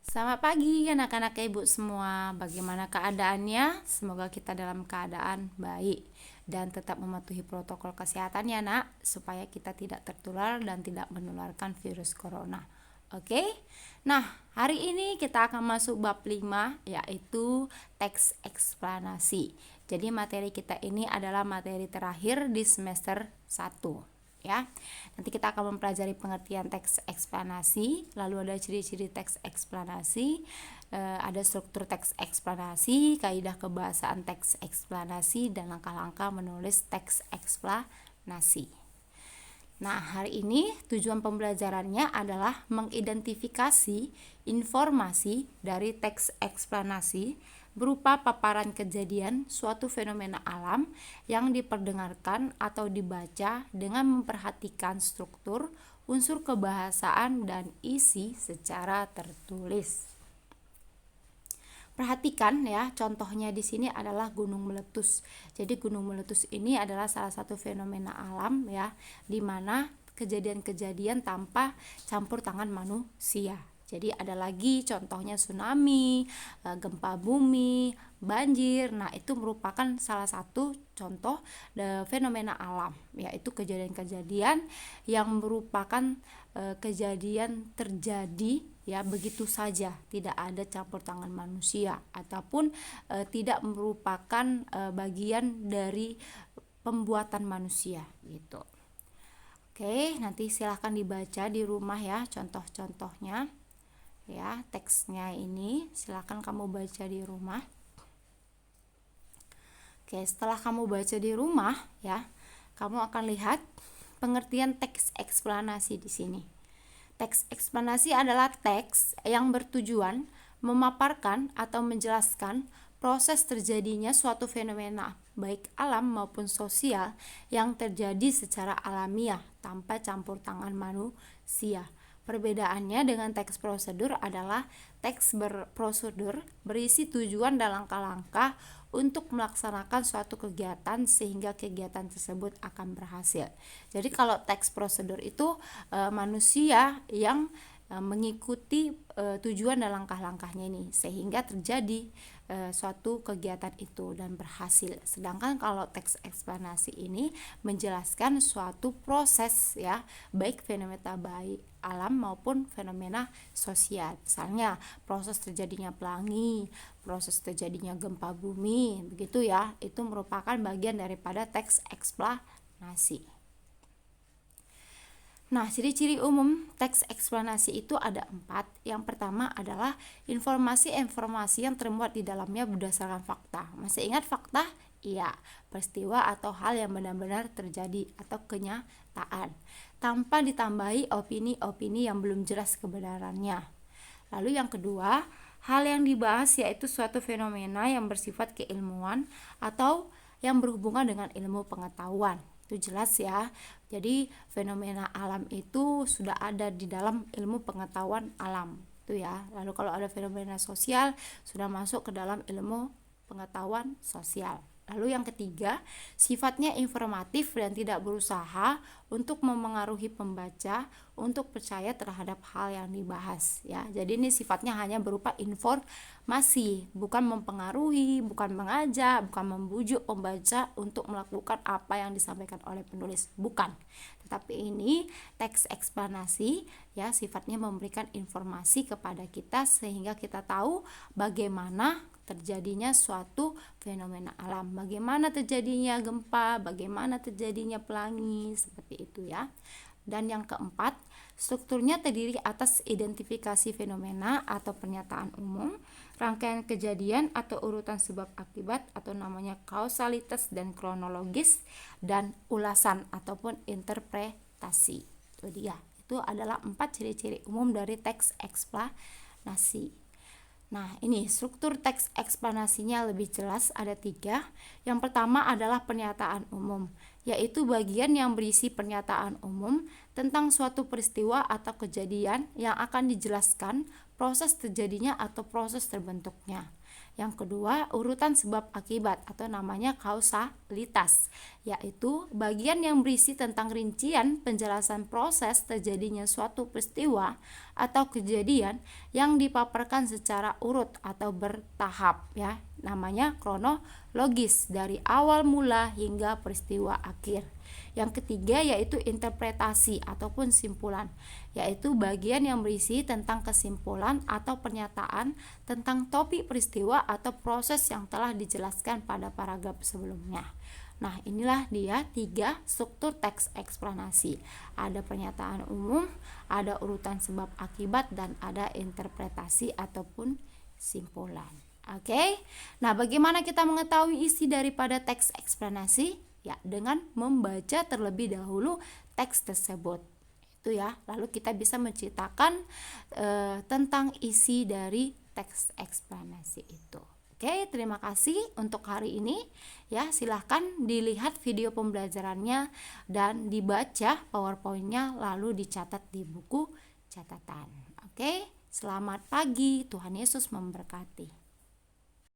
Selamat pagi anak-anak ibu semua. Bagaimana keadaannya? Semoga kita dalam keadaan baik dan tetap mematuhi protokol kesehatan ya nak, supaya kita tidak tertular dan tidak menularkan virus corona. Oke. Nah, hari ini kita akan masuk bab 5, yaitu teks eksplanasi. Jadi materi kita ini adalah materi terakhir di semester 1. Ya, nanti kita akan mempelajari pengertian teks eksplanasi, lalu ada ciri-ciri teks eksplanasi, ada struktur teks eksplanasi, kaidah kebahasaan teks eksplanasi, dan langkah-langkah menulis teks eksplanasi. Nah, hari ini tujuan pembelajarannya adalah mengidentifikasi informasi dari teks eksplanasi berupa paparan kejadian suatu fenomena alam yang diperdengarkan atau dibaca dengan memperhatikan struktur, unsur kebahasaan, dan isi secara tertulis. Perhatikan ya, contohnya di sini adalah gunung meletus. Jadi gunung meletus ini adalah salah satu fenomena alam ya, di mana kejadian-kejadian tanpa campur tangan manusia. Jadi ada lagi contohnya tsunami, gempa bumi, banjir. Nah, itu merupakan salah satu contoh fenomena alam, yaitu kejadian-kejadian yang merupakan kejadian terjadi ya begitu saja, tidak ada campur tangan manusia ataupun tidak merupakan bagian dari pembuatan manusia gitu. Oke, nanti silahkan dibaca di rumah ya contoh-contohnya ya, teksnya ini silahkan kamu baca di rumah. Oke, setelah kamu baca di rumah ya, kamu akan lihat pengertian teks eksplanasi di sini. Teks eksplanasi adalah teks yang bertujuan memaparkan atau menjelaskan proses terjadinya suatu fenomena baik alam maupun sosial yang terjadi secara alamiah tanpa campur tangan manusia. Perbedaannya dengan teks prosedur adalah teks berprosedur berisi tujuan dan langkah-langkah untuk melaksanakan suatu kegiatan sehingga kegiatan tersebut akan berhasil. Jadi kalau teks prosedur itu manusia yang mengikuti tujuan dan langkah-langkahnya ini sehingga terjadi suatu kegiatan itu dan berhasil. Sedangkan kalau teks eksplanasi ini menjelaskan suatu proses ya, baik fenomena baik alam maupun fenomena sosial. Misalnya proses terjadinya pelangi, proses terjadinya gempa bumi, begitu ya. Itu merupakan bagian daripada teks eksplanasi. Nah, ciri-ciri umum teks eksplanasi itu ada 4. Yang pertama adalah informasi-informasi yang termuat di dalamnya berdasarkan fakta. Masih ingat fakta? Iya, peristiwa atau hal yang benar-benar terjadi atau kenyataan, tanpa ditambahi opini-opini yang belum jelas kebenarannya. Lalu yang kedua, hal yang dibahas yaitu suatu fenomena yang bersifat keilmuan atau yang berhubungan dengan ilmu pengetahuan. Itu jelas ya. Jadi fenomena alam itu sudah ada di dalam ilmu pengetahuan alam itu ya. Lalu kalau ada fenomena sosial sudah masuk ke dalam ilmu pengetahuan sosial. Lalu yang ketiga, sifatnya informatif dan tidak berusaha untuk memengaruhi pembaca untuk percaya terhadap hal yang dibahas ya. Jadi ini sifatnya hanya berupa informasi, bukan mempengaruhi, bukan mengajak, bukan membujuk pembaca untuk melakukan apa yang disampaikan oleh penulis, bukan. Tetapi ini teks eksplanasi ya, sifatnya memberikan informasi kepada kita sehingga kita tahu bagaimana terjadinya suatu fenomena alam, bagaimana terjadinya gempa, bagaimana terjadinya pelangi, seperti itu ya. Dan yang keempat, strukturnya terdiri atas identifikasi fenomena atau pernyataan umum, rangkaian kejadian atau urutan sebab akibat atau namanya kausalitas dan kronologis, dan ulasan ataupun interpretasi. Itu dia. Itu adalah 4 ciri-ciri umum dari teks eksplanasi. Nah, ini struktur teks eksplanasinya lebih jelas, ada 3. Yang pertama adalah pernyataan umum, yaitu bagian yang berisi pernyataan umum tentang suatu peristiwa atau kejadian yang akan dijelaskan proses terjadinya atau proses terbentuknya. Yang kedua, urutan sebab akibat atau namanya kausalitas, yaitu bagian yang berisi tentang rincian penjelasan proses terjadinya suatu peristiwa atau kejadian yang dipaparkan secara urut atau bertahap, ya. Namanya kronologis dari awal mula hingga peristiwa akhir. Yang ketiga yaitu interpretasi ataupun simpulan, yaitu bagian yang berisi tentang kesimpulan atau pernyataan tentang topik peristiwa atau proses yang telah dijelaskan pada paragraf sebelumnya. Nah, inilah dia 3 struktur teks eksplanasi. Ada pernyataan umum, ada urutan sebab akibat, dan ada interpretasi ataupun simpulan. Oke. Nah, bagaimana kita mengetahui isi daripada teks eksplanasi? Ya, dengan membaca terlebih dahulu teks tersebut. Itu ya. Lalu kita bisa menceritakan tentang isi dari teks eksplanasi itu. Oke, terima kasih untuk hari ini. Ya, silahkan dilihat video pembelajarannya dan dibaca PowerPoint-nya lalu dicatat di buku catatan. Oke, selamat pagi. Tuhan Yesus memberkati.